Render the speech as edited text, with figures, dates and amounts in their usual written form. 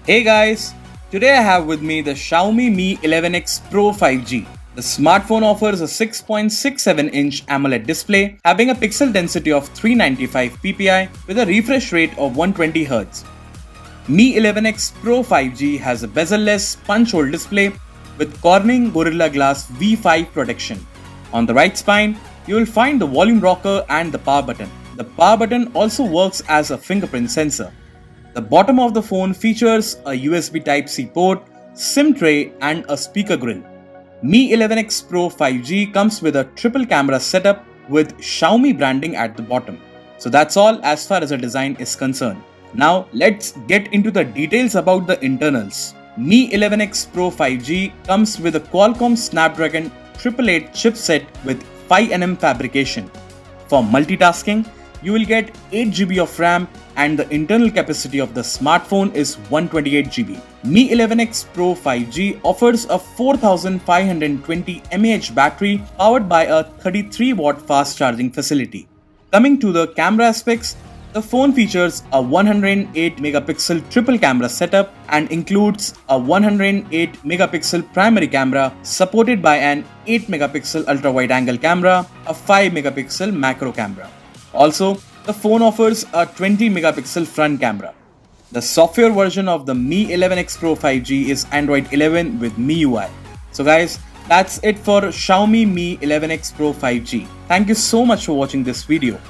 Hey guys, today I have with me the Xiaomi Mi 11X Pro 5G. The smartphone offers a 6.67-inch AMOLED display having a pixel density of 395 ppi with a refresh rate of 120Hz. Mi 11X Pro 5G has a bezel-less punch-hole display with Corning Gorilla Glass V5 protection. On the right spine, you will find the volume rocker and the power button. The power button also works as a fingerprint sensor. The bottom of the phone features a USB Type-C port, SIM tray and a speaker grill. Mi 11X Pro 5G comes with a triple camera setup with Xiaomi branding at the bottom. So that's all as far as the design is concerned. Now let's get into the details about the internals. Mi 11X Pro 5G comes with a Qualcomm Snapdragon 888 chipset with 5nm fabrication. For multitasking, you will get 8GB of RAM and the internal capacity of the smartphone is 128GB. Mi 11X Pro 5G offers a 4520 mAh battery powered by a 33-watt fast charging facility. Coming to the camera specs, the phone features a 108-megapixel triple camera setup and includes a 108-megapixel primary camera supported by an 8-megapixel ultra-wide-angle camera, a 5-megapixel macro camera. Also, the phone offers a 20-megapixel front camera. The software version of the Mi 11X Pro 5G is Android 11 with MIUI. So guys, that's it for Xiaomi Mi 11X Pro 5G. Thank you so much for watching this video.